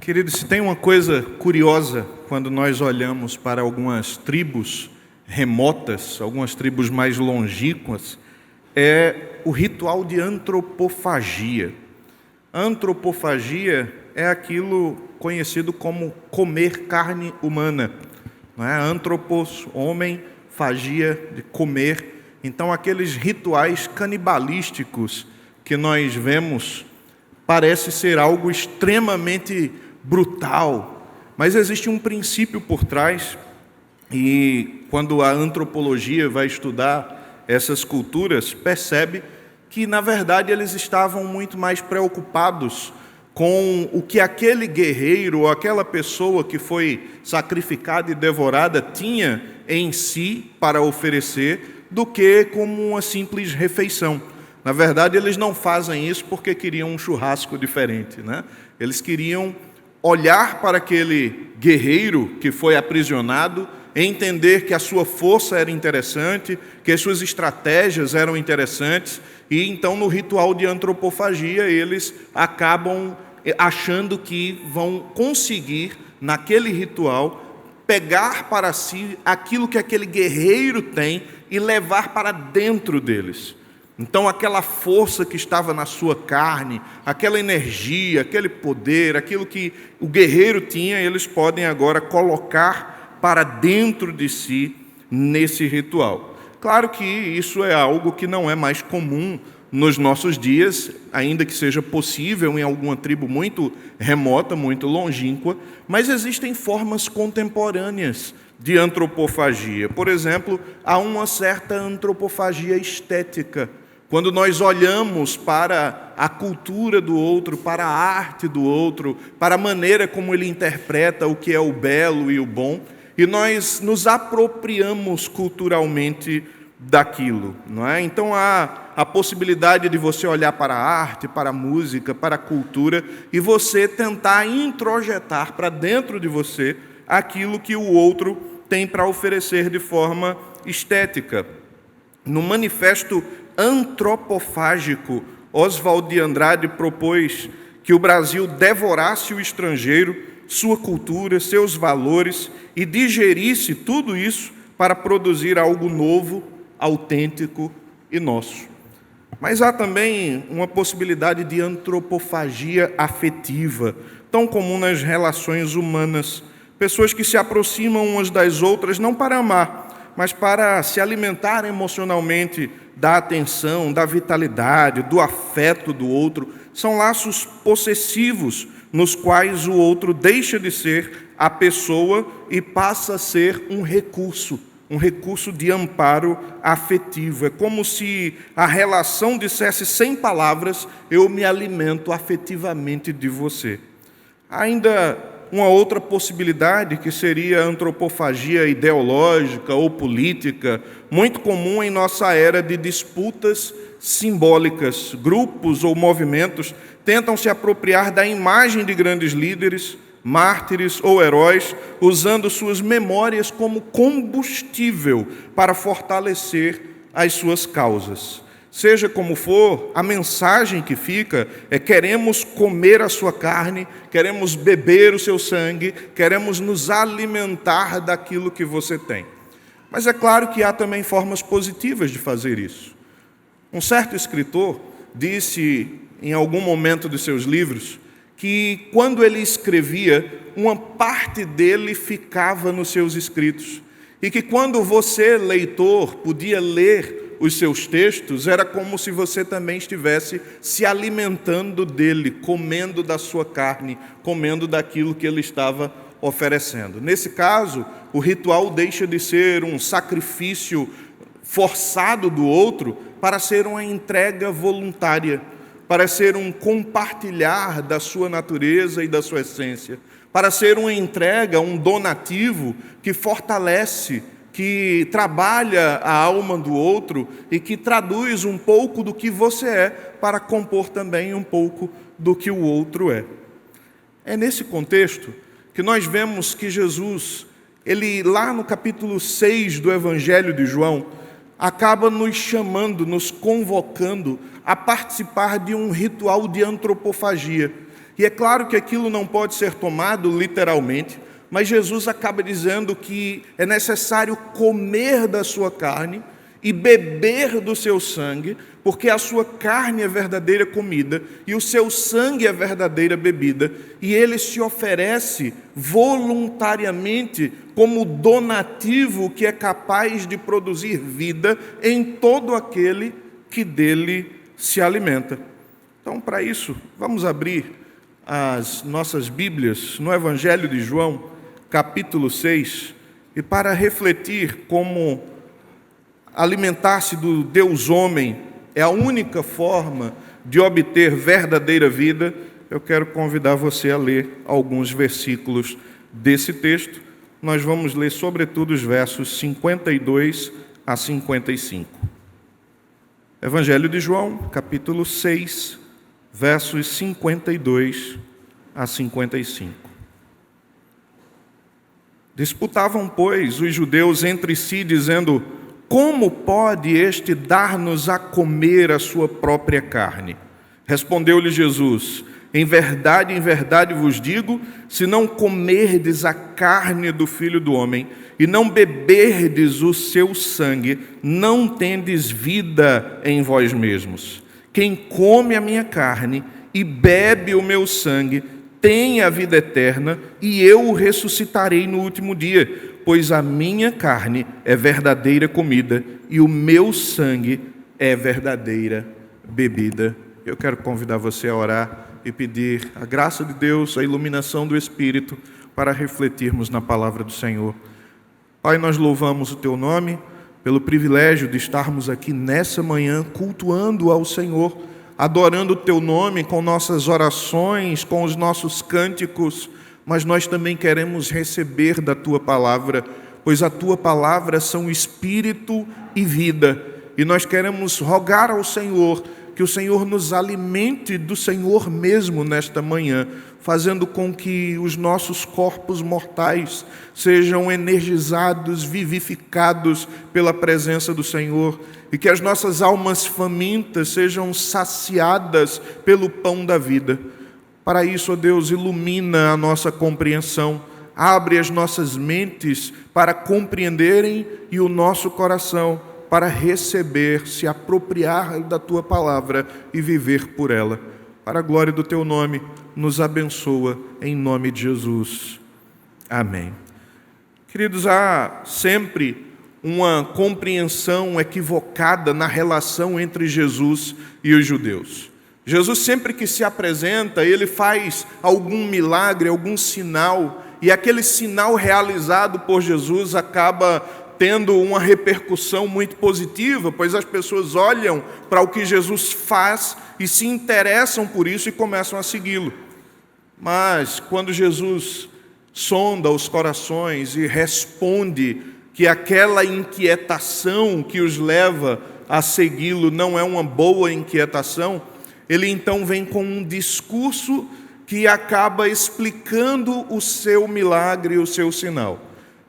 Querido, se tem uma coisa curiosa quando nós olhamos para algumas tribos remotas, algumas tribos mais longínquas, é o ritual de antropofagia. Antropofagia é aquilo conhecido como comer carne humana, não é? Antropos, homem, fagia, de comer. Então, aqueles rituais canibalísticos que nós vemos parece ser algo extremamente brutal, mas existe um princípio por trás, e quando a antropologia vai estudar essas culturas, percebe que, na verdade, eles estavam muito mais preocupados com o que aquele guerreiro ou aquela pessoa que foi sacrificada e devorada tinha em si para oferecer, do que como uma simples refeição. Na verdade, eles não fazem isso porque queriam um churrasco diferente, né? Eles queriam olhar para aquele guerreiro que foi aprisionado, entender que a sua força era interessante, que as suas estratégias eram interessantes, e então no ritual de antropofagia eles acabam achando que vão conseguir, naquele ritual, pegar para si aquilo que aquele guerreiro tem e levar para dentro deles. Então, aquela força que estava na sua carne, aquela energia, aquele poder, aquilo que o guerreiro tinha, eles podem agora colocar para dentro de si nesse ritual. Claro que isso é algo que não é mais comum nos nossos dias, ainda que seja possível em alguma tribo muito remota, muito longínqua, mas existem formas contemporâneas de antropofagia. Por exemplo, há uma certa antropofagia estética. Quando nós olhamos para a cultura do outro, para a arte do outro, para a maneira como ele interpreta o que é o belo e o bom, e nós nos apropriamos culturalmente daquilo, não é? Então há a possibilidade de você olhar para a arte, para a música, para a cultura, e você tentar introjetar para dentro de você aquilo que o outro tem para oferecer de forma estética. No Manifesto Antropofágico, Oswald de Andrade propôs que o Brasil devorasse o estrangeiro, sua cultura, seus valores, e digerisse tudo isso para produzir algo novo, autêntico e nosso. Mas há também uma possibilidade de antropofagia afetiva, tão comum nas relações humanas. Pessoas que se aproximam umas das outras não para amar, mas para se alimentar emocionalmente da atenção, da vitalidade, do afeto do outro. São laços possessivos nos quais o outro deixa de ser a pessoa e passa a ser um recurso de amparo afetivo. É como se a relação dissesse sem palavras: eu me alimento afetivamente de você. Ainda uma outra possibilidade, que seria a antropofagia ideológica ou política, muito comum em nossa era de disputas simbólicas. Grupos ou movimentos tentam se apropriar da imagem de grandes líderes, mártires ou heróis, usando suas memórias como combustível para fortalecer as suas causas. Seja como for, a mensagem que fica é: queremos comer a sua carne, queremos beber o seu sangue, queremos nos alimentar daquilo que você tem. Mas é claro que há também formas positivas de fazer isso. Um certo escritor disse, em algum momento de seus livros, que quando ele escrevia, uma parte dele ficava nos seus escritos, e que quando você, leitor, podia ler os seus textos, era como se você também estivesse se alimentando dele, comendo da sua carne, comendo daquilo que ele estava oferecendo. Nesse caso, o ritual deixa de ser um sacrifício forçado do outro para ser uma entrega voluntária, para ser um compartilhar da sua natureza e da sua essência, para ser uma entrega, um donativo que fortalece, que trabalha a alma do outro e que traduz um pouco do que você é para compor também um pouco do que o outro é. É nesse contexto que nós vemos que Jesus, ele lá no capítulo 6 do Evangelho de João, acaba nos chamando, nos convocando a participar de um ritual de antropofagia. E é claro que aquilo não pode ser tomado literalmente, mas Jesus acaba dizendo que é necessário comer da sua carne e beber do seu sangue, porque a sua carne é verdadeira comida e o seu sangue é verdadeira bebida, e ele se oferece voluntariamente como donativo que é capaz de produzir vida em todo aquele que dele se alimenta. Então, para isso, vamos abrir as nossas Bíblias no Evangelho de João, capítulo 6, e para refletir como alimentar-se do Deus homem é a única forma de obter verdadeira vida, eu quero convidar você a ler alguns versículos desse texto. Nós vamos ler sobretudo os versos 52 a 55. Evangelho de João, capítulo 6, versos 52 a 55. Disputavam, pois, os judeus entre si, dizendo: como pode este dar-nos a comer a sua própria carne? Respondeu-lhe Jesus: em verdade vos digo, se não comerdes a carne do Filho do Homem e não beberdes o seu sangue, não tendes vida em vós mesmos. Quem come a minha carne e bebe o meu sangue tem a vida eterna, e eu o ressuscitarei no último dia. Pois a minha carne é verdadeira comida e o meu sangue é verdadeira bebida. Eu quero convidar você a orar e pedir a graça de Deus, a iluminação do Espírito, para refletirmos na palavra do Senhor. Pai, nós louvamos o Teu nome pelo privilégio de estarmos aqui nessa manhã cultuando ao Senhor, adorando o Teu nome com nossas orações, com os nossos cânticos, mas nós também queremos receber da Tua palavra, pois a Tua palavra são espírito e vida, e nós queremos rogar ao Senhor que o Senhor nos alimente do Senhor mesmo nesta manhã, fazendo com que os nossos corpos mortais sejam energizados, vivificados pela presença do Senhor, e que as nossas almas famintas sejam saciadas pelo pão da vida. Para isso, ó Deus, ilumina a nossa compreensão, abre as nossas mentes para compreenderem e o nosso coração para receber, se apropriar da Tua palavra e viver por ela. Para a glória do Teu nome, nos abençoa em nome de Jesus. Amém. Queridos, há sempre uma compreensão equivocada na relação entre Jesus e os judeus. Jesus, sempre que se apresenta, ele faz algum milagre, algum sinal, e aquele sinal realizado por Jesus acaba tendo uma repercussão muito positiva, pois as pessoas olham para o que Jesus faz e se interessam por isso e começam a segui-lo. Mas quando Jesus sonda os corações e responde que aquela inquietação que os leva a segui-lo não é uma boa inquietação, ele então vem com um discurso que acaba explicando o seu milagre, o seu sinal.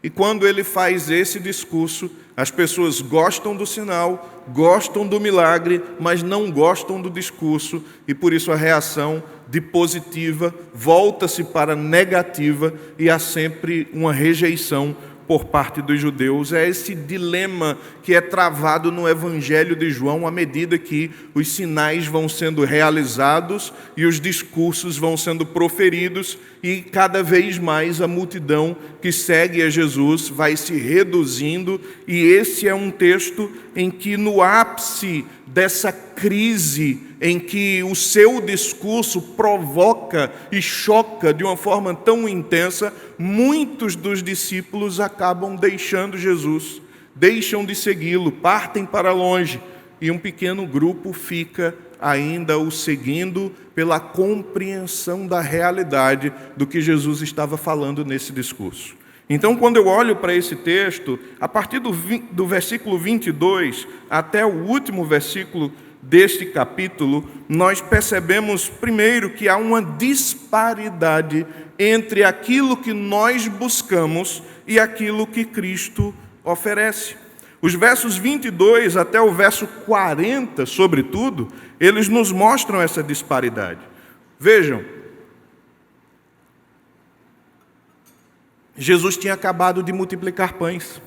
E quando ele faz esse discurso, as pessoas gostam do sinal, gostam do milagre, mas não gostam do discurso, e por isso a reação de positiva volta-se para negativa, e há sempre uma rejeição por parte dos judeus. É esse dilema que é travado no Evangelho de João à medida que os sinais vão sendo realizados e os discursos vão sendo proferidos, e cada vez mais a multidão que segue a Jesus vai se reduzindo, e esse é um texto em que, no ápice dessa crise em que o seu discurso provoca e choca de uma forma tão intensa, muitos dos discípulos acabam deixando Jesus, deixam de segui-lo, partem para longe, e um pequeno grupo fica ainda o seguindo pela compreensão da realidade do que Jesus estava falando nesse discurso. Então, quando eu olho para esse texto, a partir do versículo 22 até o último versículo deste capítulo, nós percebemos, primeiro, que há uma disparidade entre aquilo que nós buscamos e aquilo que Cristo oferece. Os versos 22 até o verso 40, sobretudo, eles nos mostram essa disparidade. Vejam, Jesus tinha acabado de multiplicar pães.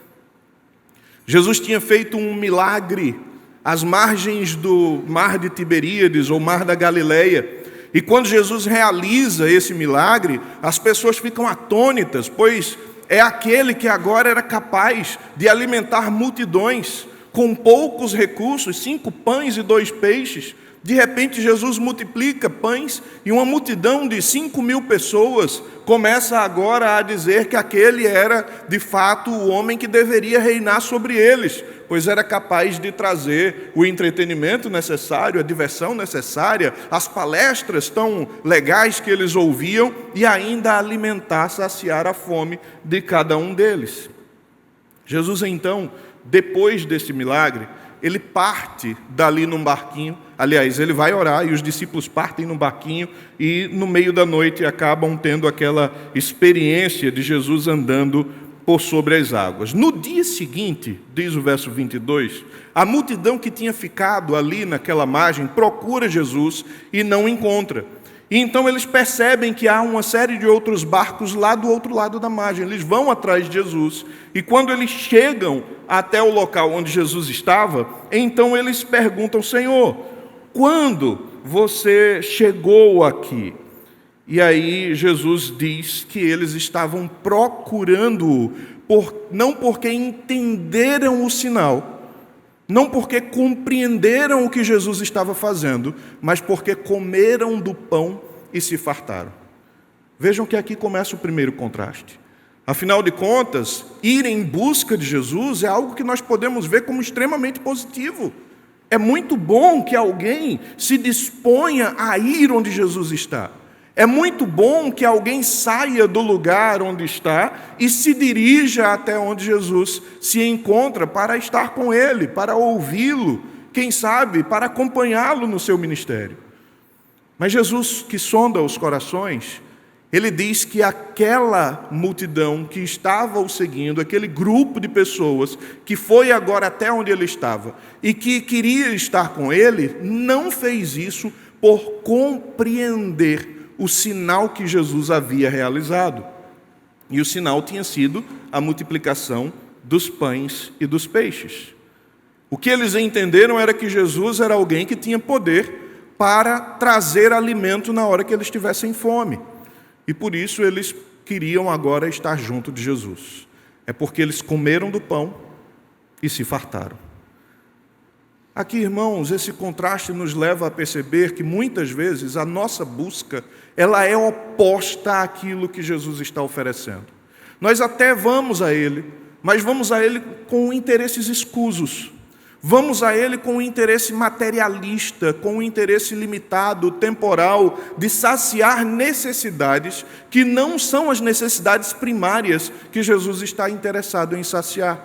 Jesus tinha feito um milagre às margens do mar de Tiberíades, ou mar da Galileia. E quando Jesus realiza esse milagre, as pessoas ficam atônitas, pois é aquele que agora era capaz de alimentar multidões com poucos recursos, 5 pães e 2 peixes. De repente, Jesus multiplica pães e uma multidão de 5.000 pessoas começa agora a dizer que aquele era, de fato, o homem que deveria reinar sobre eles, pois era capaz de trazer o entretenimento necessário, a diversão necessária, as palestras tão legais que eles ouviam e ainda alimentar, saciar a fome de cada um deles. Jesus, então, depois desse milagre, ele parte dali num barquinho. Aliás, ele vai orar e os discípulos partem num barquinho e no meio da noite acabam tendo aquela experiência de Jesus andando por sobre as águas. No dia seguinte, diz o verso 22, a multidão que tinha ficado ali naquela margem procura Jesus e não encontra. E então eles percebem que há uma série de outros barcos lá do outro lado da margem. Eles vão atrás de Jesus. E quando eles chegam até o local onde Jesus estava, então eles perguntam: Senhor, quando você chegou aqui? E aí Jesus diz que eles estavam procurando-o, não porque entenderam o sinal, não porque compreenderam o que Jesus estava fazendo, mas porque comeram do pão e se fartaram. Vejam que aqui começa o primeiro contraste. Afinal de contas, ir em busca de Jesus é algo que nós podemos ver como extremamente positivo. É muito bom que alguém se disponha a ir onde Jesus está. É muito bom que alguém saia do lugar onde está e se dirija até onde Jesus se encontra para estar com ele, para ouvi-lo, quem sabe, para acompanhá-lo no seu ministério. Mas Jesus, que sonda os corações, ele diz que aquela multidão que estava o seguindo, aquele grupo de pessoas que foi agora até onde ele estava e que queria estar com ele, não fez isso por compreender o sinal que Jesus havia realizado. E o sinal tinha sido a multiplicação dos pães e dos peixes. O que eles entenderam era que Jesus era alguém que tinha poder para trazer alimento na hora que eles tivessem fome. E por isso eles queriam agora estar junto de Jesus. É porque eles comeram do pão e se fartaram. Aqui, irmãos, esse contraste nos leva a perceber que muitas vezes a nossa busca, ela é oposta àquilo que Jesus está oferecendo. Nós até vamos a Ele, mas vamos a Ele com interesses escusos. Vamos a Ele com um interesse materialista, com um interesse limitado, temporal, de saciar necessidades que não são as necessidades primárias que Jesus está interessado em saciar.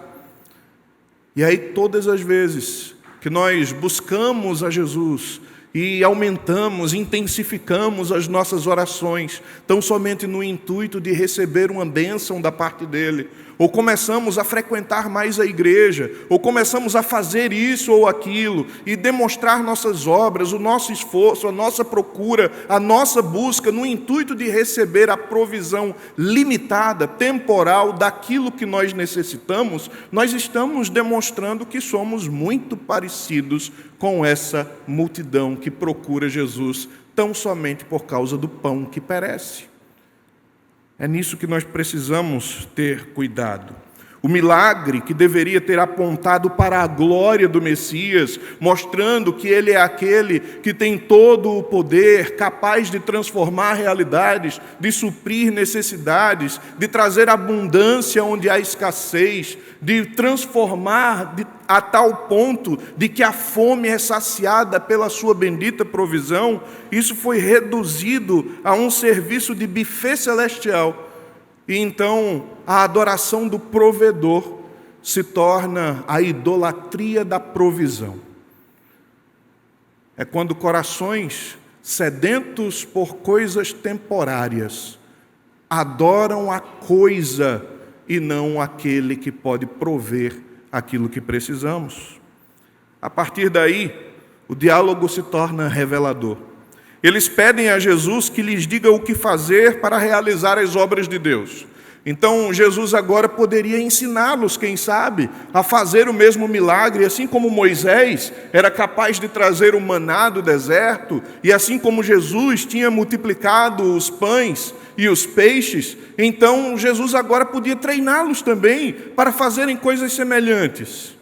E aí, todas as vezes que nós buscamos a Jesus e aumentamos, intensificamos as nossas orações, tão somente no intuito de receber uma bênção da parte dele, ou começamos a frequentar mais a igreja, ou começamos a fazer isso ou aquilo, e demonstrar nossas obras, o nosso esforço, a nossa procura, a nossa busca, no intuito de receber a provisão limitada, temporal, daquilo que nós necessitamos, nós estamos demonstrando que somos muito parecidos com essa multidão que procura Jesus tão somente por causa do pão que perece. É nisso que nós precisamos ter cuidado. O milagre que deveria ter apontado para a glória do Messias, mostrando que ele é aquele que tem todo o poder, capaz de transformar realidades, de suprir necessidades, de trazer abundância onde há escassez, de transformar a tal ponto de que a fome é saciada pela sua bendita provisão, isso foi reduzido a um serviço de buffet celestial. E então a adoração do provedor se torna a idolatria da provisão. É quando corações sedentos por coisas temporárias adoram a coisa e não aquele que pode prover aquilo que precisamos. A partir daí, o diálogo se torna revelador. Eles pedem a Jesus que lhes diga o que fazer para realizar as obras de Deus. Então Jesus agora poderia ensiná-los, quem sabe, a fazer o mesmo milagre, assim como Moisés era capaz de trazer o maná do deserto, e assim como Jesus tinha multiplicado os pães e os peixes, então Jesus agora podia treiná-los também para fazerem coisas semelhantes.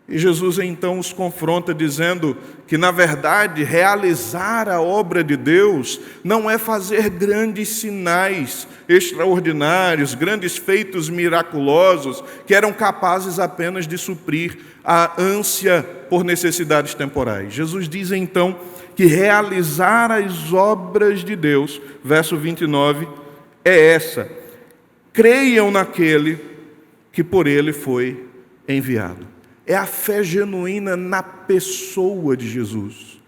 E Jesus então os confronta dizendo que, na verdade, realizar a obra de Deus não é fazer grandes sinais extraordinários, grandes feitos miraculosos, que eram capazes apenas de suprir a ânsia por necessidades temporais. Jesus diz então que realizar as obras de Deus, verso 29, é essa: creiam naquele que por ele foi enviado. É a fé genuína na pessoa de Jesus.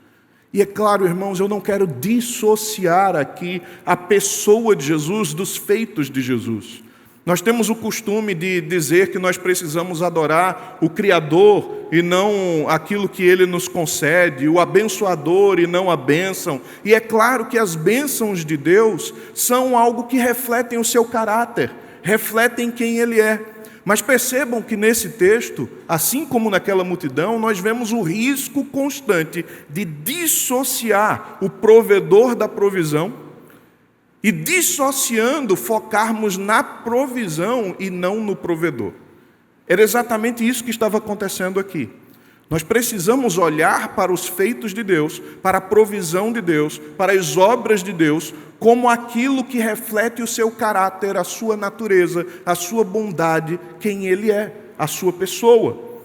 E é claro, irmãos, eu não quero dissociar aqui a pessoa de Jesus dos feitos de Jesus. Nós temos o costume de dizer que nós precisamos adorar o Criador e não aquilo que Ele nos concede, o abençoador e não a bênção. E é claro que as bênçãos de Deus são algo que refletem o seu caráter, refletem quem Ele é. Mas percebam que nesse texto, assim como naquela multidão, nós vemos o risco constante de dissociar o provedor da provisão e, dissociando, focarmos na provisão e não no provedor. Era exatamente isso que estava acontecendo aqui. Nós precisamos olhar para os feitos de Deus, para a provisão de Deus, para as obras de Deus, como aquilo que reflete o seu caráter, a sua natureza, a sua bondade, quem Ele é, a sua pessoa.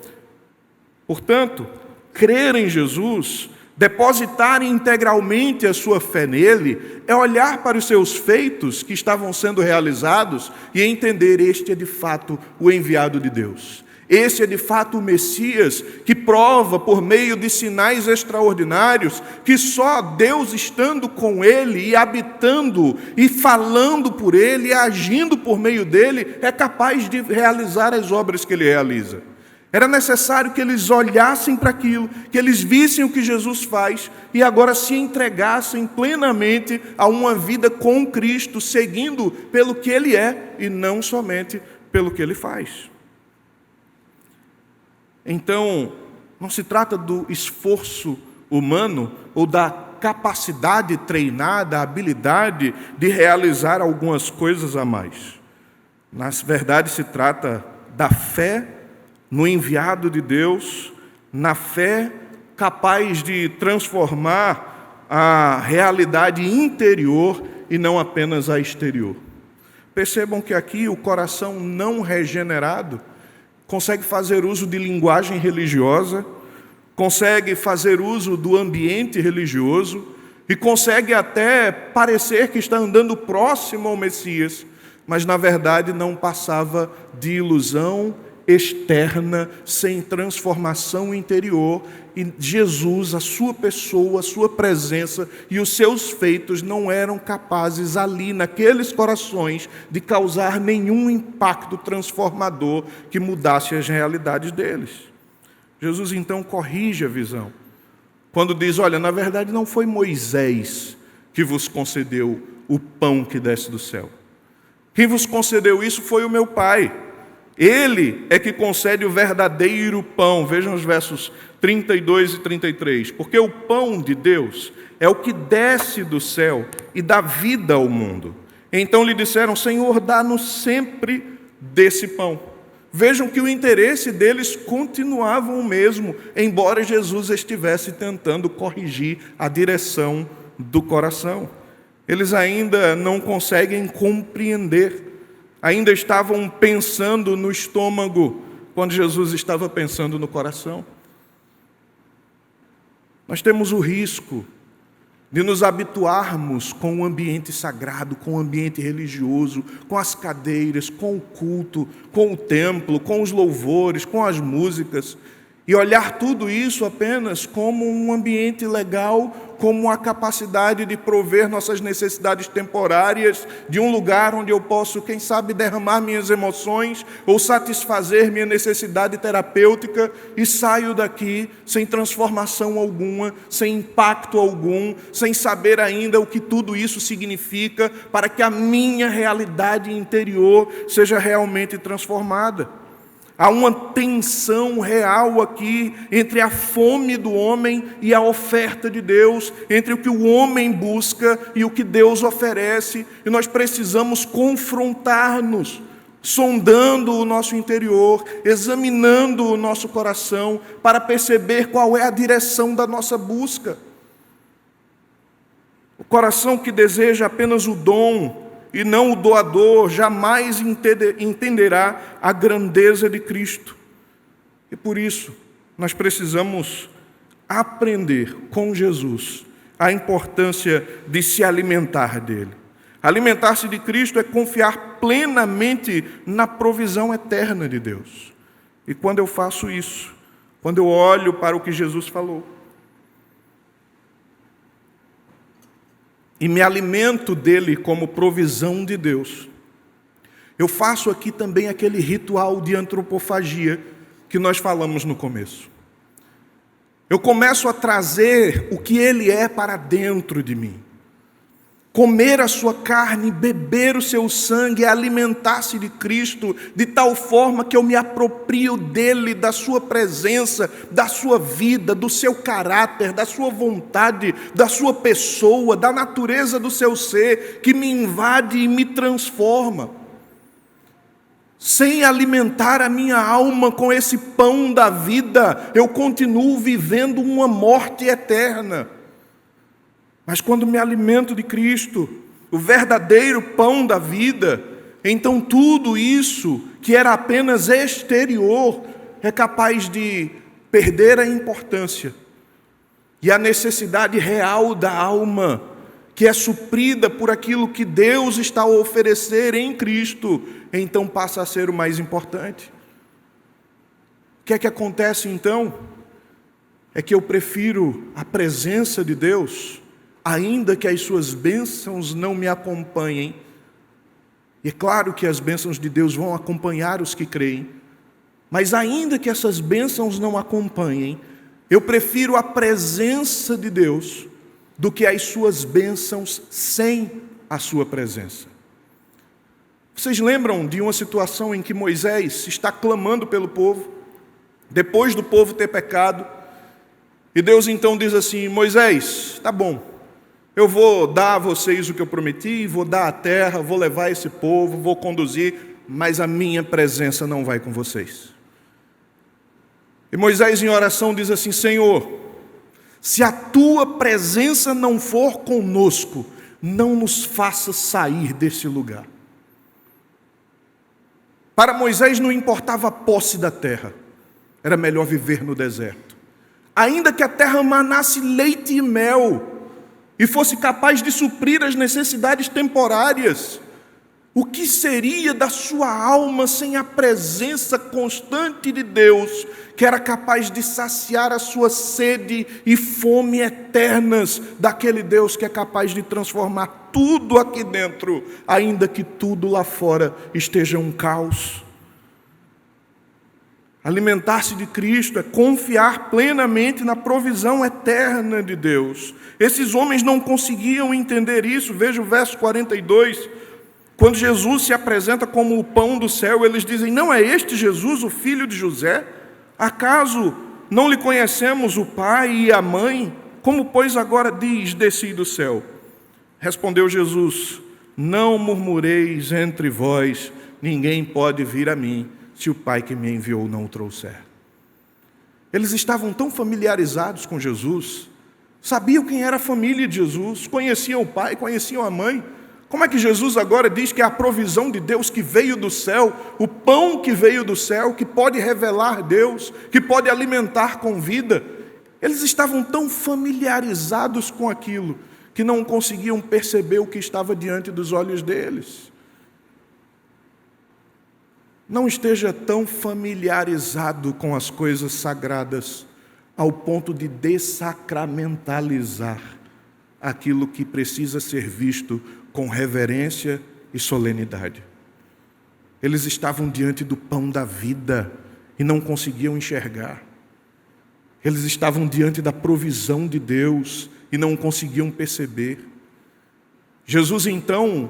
Portanto, crer em Jesus, depositar integralmente a sua fé nele, é olhar para os seus feitos que estavam sendo realizados e entender: este é de fato o enviado de Deus. Esse é de fato o Messias que prova por meio de sinais extraordinários que só Deus estando com ele e habitando e falando por ele e agindo por meio dele é capaz de realizar as obras que ele realiza. Era necessário que eles olhassem para aquilo, que eles vissem o que Jesus faz e agora se entregassem plenamente a uma vida com Cristo, seguindo pelo que Ele é e não somente pelo que Ele faz. Então, não se trata do esforço humano ou da capacidade treinada, a habilidade de realizar algumas coisas a mais. Na verdade, se trata da fé no enviado de Deus, na fé capaz de transformar a realidade interior e não apenas a exterior. Percebam que aqui o coração não regenerado consegue fazer uso de linguagem religiosa, consegue fazer uso do ambiente religioso e consegue até parecer que está andando próximo ao Messias, mas na verdade não passava de ilusão externa, sem transformação interior, e Jesus, a sua pessoa, a sua presença e os seus feitos não eram capazes ali, naqueles corações, de causar nenhum impacto transformador que mudasse as realidades deles. Jesus então corrige a visão, quando diz: olha, na verdade não foi Moisés que vos concedeu o pão que desce do céu. Quem vos concedeu isso foi o meu Pai. Ele é que concede o verdadeiro pão. Vejam os versos 32 e 33. Porque o pão de Deus é o que desce do céu e dá vida ao mundo. Então lhe disseram: Senhor, dá-nos sempre desse pão. Vejam que o interesse deles continuava o mesmo, embora Jesus estivesse tentando corrigir a direção do coração. Eles ainda não conseguem compreender. Ainda estavam pensando no estômago, quando Jesus estava pensando no coração. Nós temos o risco de nos habituarmos com o ambiente sagrado, com o ambiente religioso, com as cadeiras, com o culto, com o templo, com os louvores, com as músicas, e olhar tudo isso apenas como um ambiente legal, como a capacidade de prover nossas necessidades temporárias, de um lugar onde eu posso, quem sabe, derramar minhas emoções ou satisfazer minha necessidade terapêutica, e saio daqui sem transformação alguma, sem impacto algum, sem saber ainda o que tudo isso significa para que a minha realidade interior seja realmente transformada. Há uma tensão real aqui entre a fome do homem e a oferta de Deus, entre o que o homem busca e o que Deus oferece, e nós precisamos confrontar-nos, sondando o nosso interior, examinando o nosso coração, para perceber qual é a direção da nossa busca. O coração que deseja apenas o dom e não o doador, jamais entenderá a grandeza de Cristo. E por isso, nós precisamos aprender com Jesus a importância de se alimentar dele. Alimentar-se de Cristo é confiar plenamente na provisão eterna de Deus. E quando eu faço isso, quando eu olho para o que Jesus falou, e me alimento dele como provisão de Deus, eu faço aqui também aquele ritual de antropofagia que nós falamos no começo. Eu começo a trazer o que ele é para dentro de mim. Comer a sua carne, beber o seu sangue, alimentar-se de Cristo, de tal forma que eu me aproprio dele, da sua presença, da sua vida, do seu caráter, da sua vontade, da sua pessoa, da natureza do seu ser, que me invade e me transforma. Sem alimentar a minha alma com esse pão da vida, eu continuo vivendo uma morte eterna. Mas quando me alimento de Cristo, o verdadeiro pão da vida, então tudo isso que era apenas exterior é capaz de perder a importância. E a necessidade real da alma, que é suprida por aquilo que Deus está a oferecer em Cristo, então passa a ser o mais importante. O que é que acontece então? É que eu prefiro a presença de Deus, ainda que as suas bênçãos não me acompanhem. E é claro que as bênçãos de Deus vão acompanhar os que creem, mas ainda que essas bênçãos não acompanhem, eu prefiro a presença de Deus do que as suas bênçãos sem a sua presença. Vocês lembram de uma situação em que Moisés está clamando pelo povo, depois do povo ter pecado, e Deus então diz assim: Moisés, tá bom, eu vou dar a vocês o que eu prometi, vou dar a terra, vou levar esse povo, vou conduzir, mas a minha presença não vai com vocês. E Moisés em oração diz assim: Senhor, se a tua presença não for conosco, não nos faça sair desse lugar. Para Moisés não importava a posse da terra, era melhor viver no deserto. Ainda que a terra manasse leite e mel, e fosse capaz de suprir as necessidades temporárias, o que seria da sua alma sem a presença constante de Deus, que era capaz de saciar a sua sede e fome eternas daquele Deus que é capaz de transformar tudo aqui dentro, ainda que tudo lá fora esteja um caos? Alimentar-se de Cristo é confiar plenamente na provisão eterna de Deus. Esses homens não conseguiam entender isso. Veja o verso 42. Quando Jesus se apresenta como o pão do céu, eles dizem: não é este Jesus, o filho de José? Acaso não lhe conhecemos o pai e a mãe? Como, pois, agora diz: desci do céu? Respondeu Jesus: não murmureis entre vós, ninguém pode vir a mim, se o Pai que me enviou não o trouxer. Eles estavam tão familiarizados com Jesus, sabiam quem era a família de Jesus, conheciam o pai, conheciam a mãe. Como é que Jesus agora diz que é a provisão de Deus que veio do céu, o pão que veio do céu, que pode revelar Deus, que pode alimentar com vida? Eles estavam tão familiarizados com aquilo, que não conseguiam perceber o que estava diante dos olhos deles. não esteja tão familiarizado com as coisas sagradas ao ponto de dessacramentalizar aquilo que precisa ser visto com reverência e solenidade. Eles estavam diante do pão da vida e não conseguiam enxergar. Eles estavam diante da provisão de Deus e não conseguiam perceber. Jesus, então,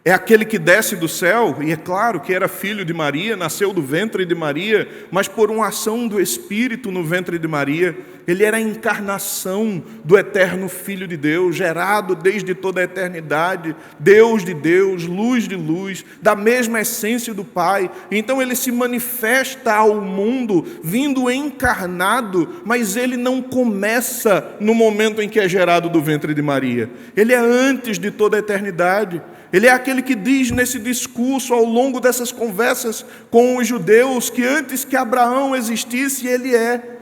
é aquele que desce do céu, e é claro que era filho de Maria, nasceu do ventre de Maria, mas por uma ação do Espírito no ventre de Maria, ele era a encarnação do eterno Filho de Deus, gerado desde toda a eternidade, Deus de Deus, luz de luz, da mesma essência do Pai. Então ele se manifesta ao mundo, vindo encarnado, mas ele não começa no momento em que é gerado do ventre de Maria. Ele é antes de toda a eternidade. Ele é aquele que diz nesse discurso, ao longo dessas conversas com os judeus, que antes que Abraão existisse, ele é.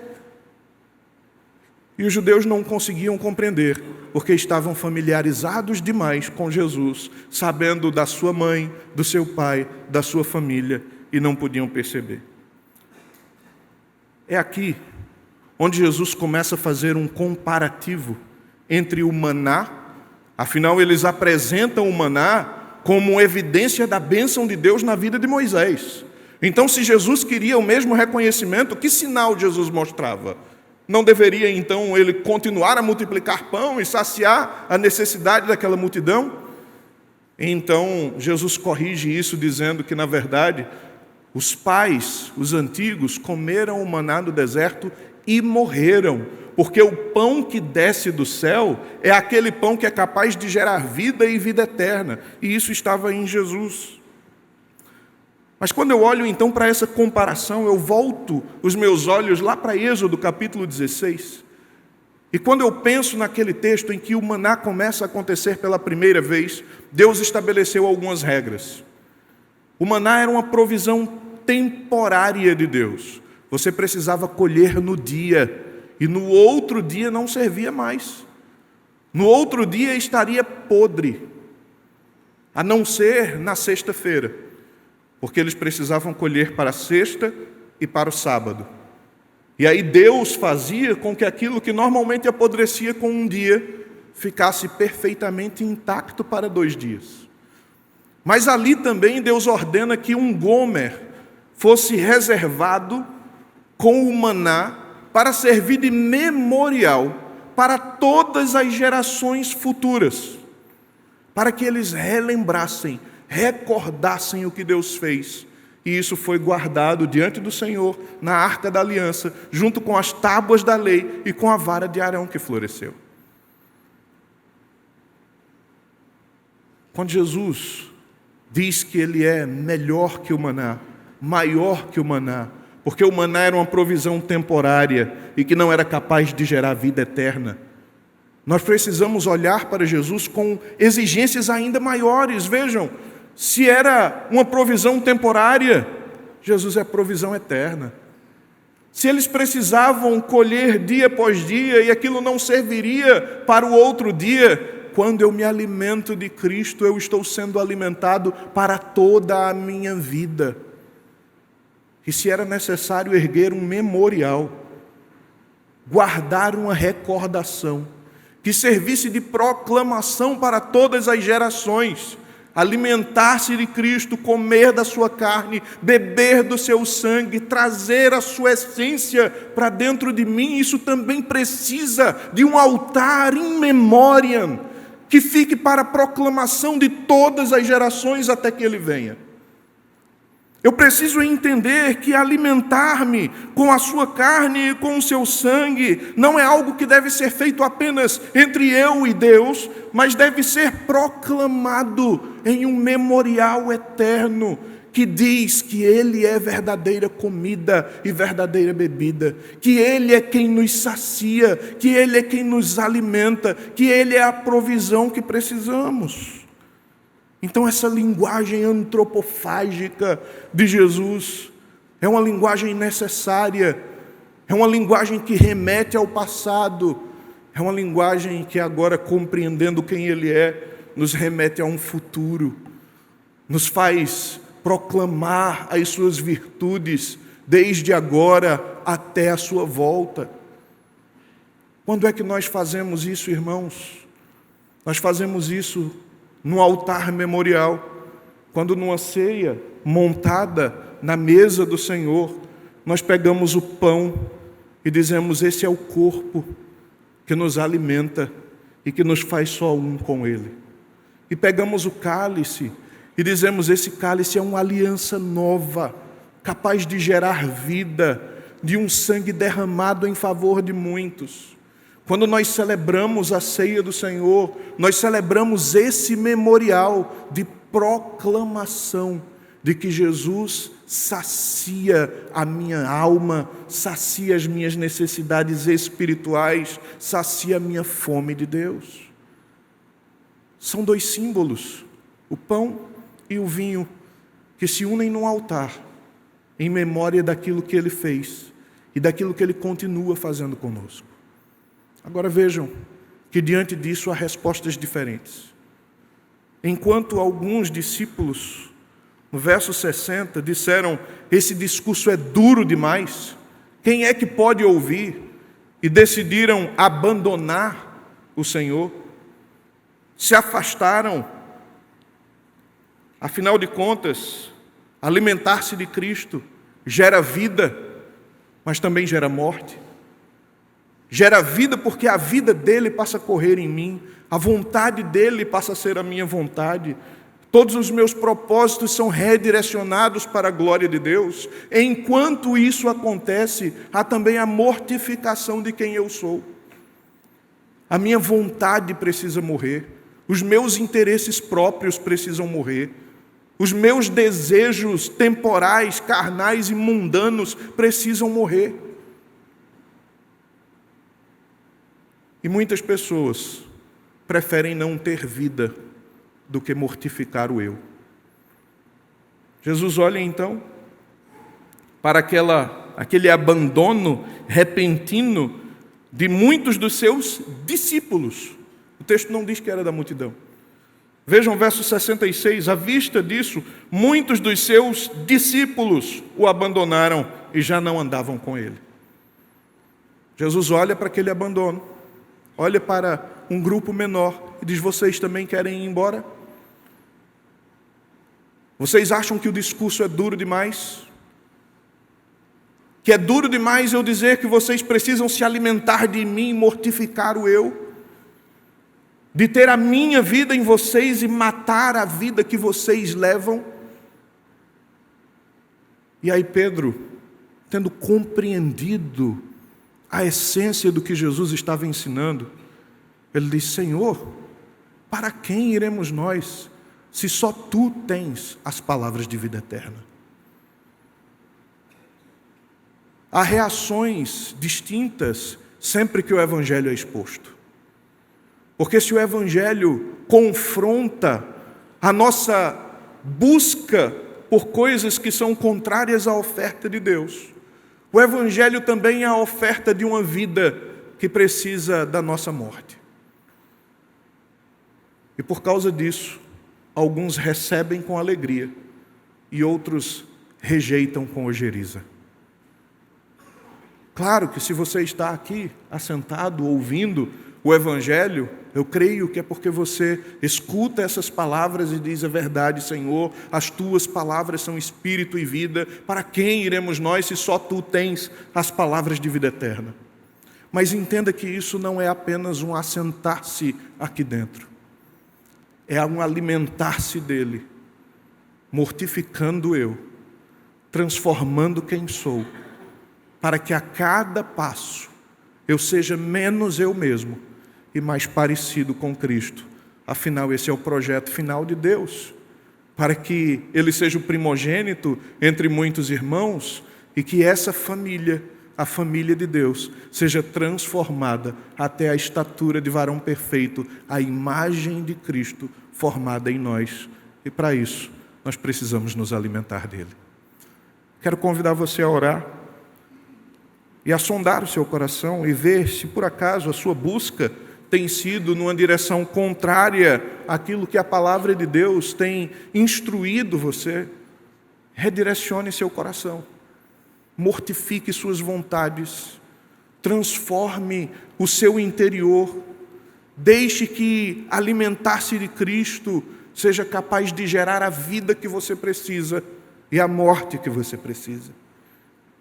E os judeus não conseguiam compreender, porque estavam familiarizados demais com Jesus, sabendo da sua mãe, do seu pai, da sua família, e não podiam perceber. É aqui onde Jesus começa a fazer um comparativo entre o maná. Afinal, eles apresentam o maná como evidência da bênção de Deus na vida de Moisés. Então, se Jesus queria o mesmo reconhecimento, que sinal Jesus mostrava? Não deveria, então, ele continuar a multiplicar pão e saciar a necessidade daquela multidão? Então, Jesus corrige isso dizendo que, na verdade, os pais, os antigos, comeram o maná no deserto e morreram, porque o pão que desce do céu é aquele pão que é capaz de gerar vida e vida eterna, e isso estava em Jesus. Mas quando eu olho então para essa comparação, eu volto os meus olhos lá para Êxodo capítulo 16, e quando eu penso naquele texto em que o maná começa a acontecer pela primeira vez, Deus estabeleceu algumas regras. O maná era uma provisão temporária de Deus. Você precisava colher no dia, e no outro dia não servia mais. No outro dia estaria podre, a não ser na sexta-feira, porque eles precisavam colher para a sexta e para o sábado. E aí Deus fazia com que aquilo que normalmente apodrecia com um dia, ficasse perfeitamente intacto para 2 dias. Mas ali também Deus ordena que um gomer fosse reservado com o maná para servir de memorial para todas as gerações futuras, para que eles relembrassem, recordassem o que Deus fez. E isso foi guardado diante do Senhor, na Arca da Aliança, junto com as tábuas da lei e com a vara de Arão que floresceu. Quando Jesus diz que ele é melhor que o maná, maior que o maná, porque o maná era uma provisão temporária e que não era capaz de gerar vida eterna, nós precisamos olhar para Jesus com exigências ainda maiores. Vejam, se era uma provisão temporária, Jesus é provisão eterna. Se eles precisavam colher dia após dia e aquilo não serviria para o outro dia, quando eu me alimento de Cristo, eu estou sendo alimentado para toda a minha vida. E se era necessário erguer um memorial, guardar uma recordação, que servisse de proclamação para todas as gerações, alimentar-se de Cristo, comer da sua carne, beber do seu sangue, trazer a sua essência para dentro de mim, isso também precisa de um altar in memoriam, que fique para a proclamação de todas as gerações até que Ele venha. Eu preciso entender que alimentar-me com a sua carne e com o seu sangue não é algo que deve ser feito apenas entre eu e Deus, mas deve ser proclamado em um memorial eterno que diz que Ele é verdadeira comida e verdadeira bebida, que Ele é quem nos sacia, que Ele é quem nos alimenta, que Ele é a provisão que precisamos. Então essa linguagem antropofágica de Jesus é uma linguagem necessária, é uma linguagem que remete ao passado, é uma linguagem que agora, compreendendo quem Ele é, nos remete a um futuro, nos faz proclamar as suas virtudes desde agora até a sua volta. Quando é que nós fazemos isso, irmãos? Nós fazemos isso no altar memorial, quando numa ceia montada na mesa do Senhor, nós pegamos o pão e dizemos: esse é o corpo que nos alimenta e que nos faz só um com Ele. E pegamos o cálice e dizemos: esse cálice é uma aliança nova, capaz de gerar vida, de um sangue derramado em favor de muitos. Quando nós celebramos a ceia do Senhor, nós celebramos esse memorial de proclamação de que Jesus sacia a minha alma, sacia as minhas necessidades espirituais, sacia a minha fome de Deus. São dois símbolos, o pão e o vinho, que se unem no altar, em memória daquilo que Ele fez e daquilo que Ele continua fazendo conosco. Agora vejam que diante disso há respostas diferentes. Enquanto alguns discípulos, no verso 60, disseram: esse discurso é duro demais, quem é que pode ouvir? E decidiram abandonar o Senhor, se afastaram. Afinal de contas, alimentar-se de Cristo gera vida, mas também gera morte. Gera vida porque a vida dele passa a correr em mim, a vontade dele passa a ser a minha vontade. Todos os meus propósitos são redirecionados para a glória de Deus. Enquanto isso acontece, há também a mortificação de quem eu sou. A minha vontade precisa morrer, os meus interesses próprios precisam morrer, os meus desejos temporais, carnais e mundanos precisam morrer. E muitas pessoas preferem não ter vida do que mortificar o eu. Jesus olha então para aquele abandono repentino de muitos dos seus discípulos. O texto não diz que era da multidão. Vejam o verso 66, à vista disso, muitos dos seus discípulos o abandonaram e já não andavam com ele. Jesus olha para aquele abandono, olha para um grupo menor e diz: vocês também querem ir embora? Vocês acham que o discurso é duro demais? Que é duro demais eu dizer que vocês precisam se alimentar de mim e mortificar o eu? De ter a minha vida em vocês e matar a vida que vocês levam? E aí Pedro, tendo compreendido a essência do que Jesus estava ensinando, ele diz: Senhor, para quem iremos nós, se só Tu tens as palavras de vida eterna? Há reações distintas sempre que o Evangelho é exposto. Porque se o Evangelho confronta a nossa busca por coisas que são contrárias à oferta de Deus, o Evangelho também é a oferta de uma vida que precisa da nossa morte. E por causa disso, alguns recebem com alegria e outros rejeitam com ojeriza. Claro que se você está aqui, assentado, ouvindo o Evangelho, eu creio que é porque você escuta essas palavras e diz: é verdade, Senhor, as Tuas palavras são espírito e vida, para quem iremos nós se só Tu tens as palavras de vida eterna? Mas entenda que isso não é apenas um assentar-se aqui dentro, é um alimentar-se dele, mortificando eu, transformando quem sou, para que a cada passo eu seja menos eu mesmo e mais parecido com Cristo. Afinal, esse é o projeto final de Deus, para que Ele seja o primogênito entre muitos irmãos e que essa família, a família de Deus, seja transformada até a estatura de varão perfeito, a imagem de Cristo formada em nós. E para isso, nós precisamos nos alimentar dele. Quero convidar você a orar e a sondar o seu coração e ver se por acaso a sua busca tem sido numa direção contrária àquilo que a palavra de Deus tem instruído você. Redirecione seu coração, mortifique suas vontades, transforme o seu interior, deixe que alimentar-se de Cristo seja capaz de gerar a vida que você precisa e a morte que você precisa,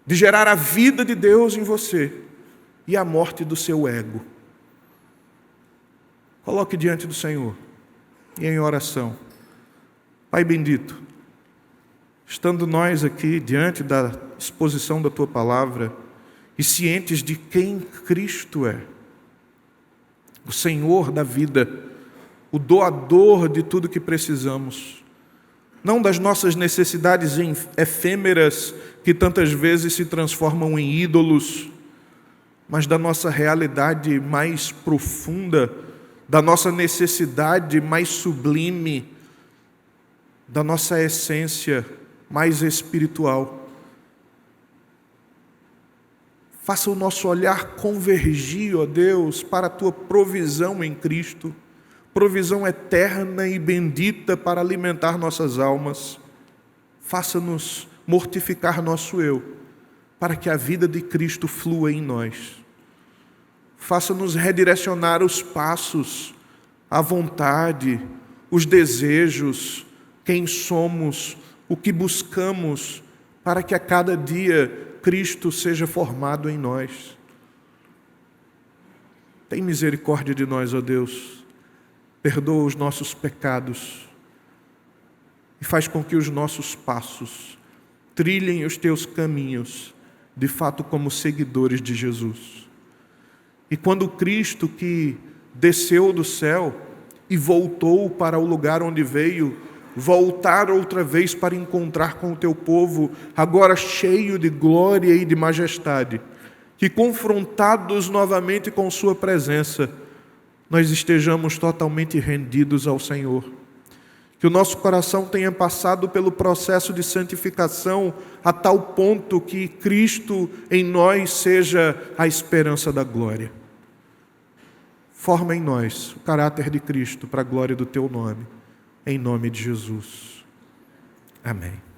de gerar a vida de Deus em você e a morte do seu ego. Coloque diante do Senhor e em oração. Pai bendito, estando nós aqui diante da exposição da Tua Palavra e cientes de quem Cristo é, o Senhor da vida, o doador de tudo que precisamos, não das nossas necessidades efêmeras que tantas vezes se transformam em ídolos, mas da nossa realidade mais profunda, da nossa necessidade mais sublime, da nossa essência mais espiritual. Faça o nosso olhar convergir, ó Deus, para a Tua provisão em Cristo, provisão eterna e bendita para alimentar nossas almas. Faça-nos mortificar nosso eu, para que a vida de Cristo flua em nós. Faça-nos redirecionar os passos, a vontade, os desejos, quem somos, o que buscamos, para que a cada dia Cristo seja formado em nós. Tem misericórdia de nós, ó Deus. Perdoa os nossos pecados e faz com que os nossos passos trilhem os Teus caminhos, de fato como seguidores de Jesus. E quando Cristo, que desceu do céu e voltou para o lugar onde veio, voltar outra vez para encontrar com o Teu povo, agora cheio de glória e de majestade, que confrontados novamente com Sua presença, nós estejamos totalmente rendidos ao Senhor. Que o nosso coração tenha passado pelo processo de santificação a tal ponto que Cristo em nós seja a esperança da glória. Forma em nós o caráter de Cristo para a glória do Teu nome. Em nome de Jesus. Amém.